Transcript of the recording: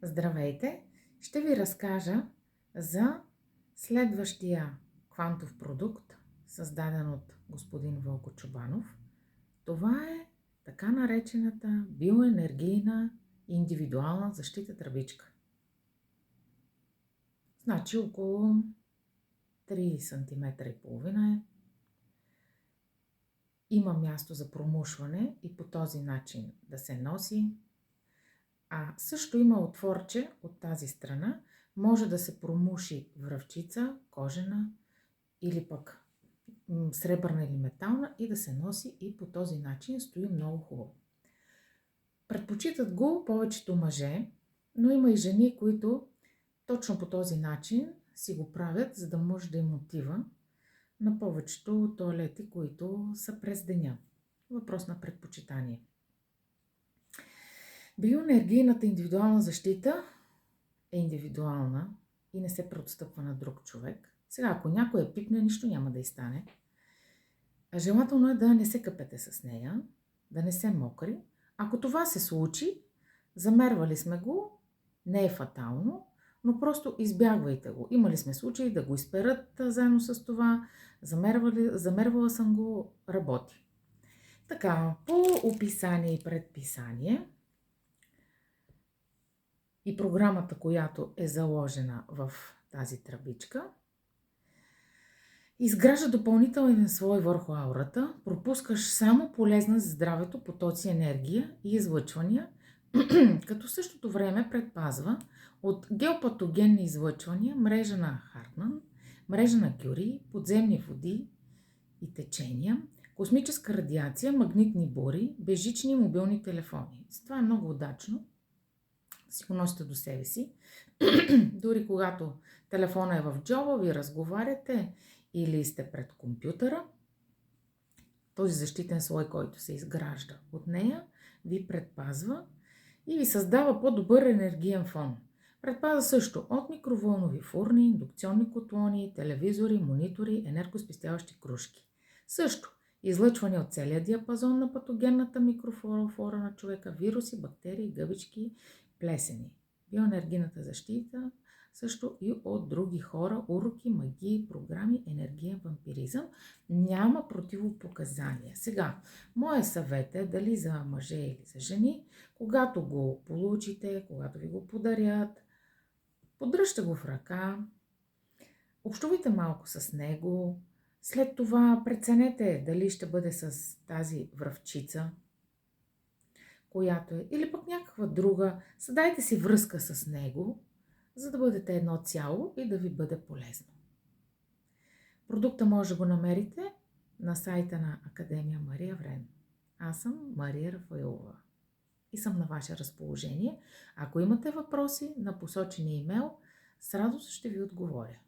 Здравейте! Ще ви разкажа за следващия квантов продукт, създаден от господин Вълко Чобанов. Това е така наречената биоенергийна индивидуална защита тръбичка. Значи около 3 см и половина е. Има място за промушване и по този начин да се носи. А също има отворче от тази страна, може да се промуши връвчица, кожена или пък сребърна или метална и да се носи и по този начин стои много хубаво. Предпочитат го повечето мъже, но има и жени, които точно по този начин си го правят, за да може да им отива на повечето тоалети, които са през деня. Въпрос на предпочитание. Биоенергийната индивидуална защита е индивидуална и не се преотстъпва на друг човек. Сега, ако някой я пипне, нищо няма да й стане. Желателно е да не се къпете с нея, да не се мокри. Ако това се случи, замервали сме го, не е фатално, но просто избягвайте го. Имали сме случаи да го изперат заедно с това, замервала съм го, работи. Така, по описание и предписание и програмата, която е заложена в тази тръбичка, изгражда допълнителен слой върху аурата, пропускаш само полезна за здравето потоци енергия и излъчвания, като в същото време предпазва от геопатогенни излъчвания, мрежа на Хартман, мрежа на Кюри, подземни води и течения, космическа радиация, магнитни бури, безжични мобилни телефони. Това е много удачно. Си го носите до себе си. Дори когато телефона е в джоба, ви разговаряте или сте пред компютъра, този защитен слой, който се изгражда от нея, ви предпазва и ви създава по-добър енергиен фон. Предпазва също от микровълнови фурни, индукционни котлони, телевизори, монитори, енергоспестяващи кружки. Също излъчване от целия диапазон на патогенната микрофлора на човека, вируси, бактерии, гъбички, плесени. Биоенергийната защита също и от други хора, уроки, магии, програми, енергиен вампиризъм. Няма противопоказания. Сега, моя съвет е дали за мъже или за жени, когато го получите, когато ви го подарят, поддръжте го в ръка, общувайте малко с него, след това преценете дали ще бъде с тази връвчица, която е, или пък някаква друга, създайте си връзка с него, за да бъдете едно цяло и да ви бъде полезно. Продукта може да го намерите на сайта на Академия Мария Врен. Аз съм Мария Рафаилова и съм на ваше разположение. Ако имате въпроси на посочения имейл, с радост ще ви отговоря.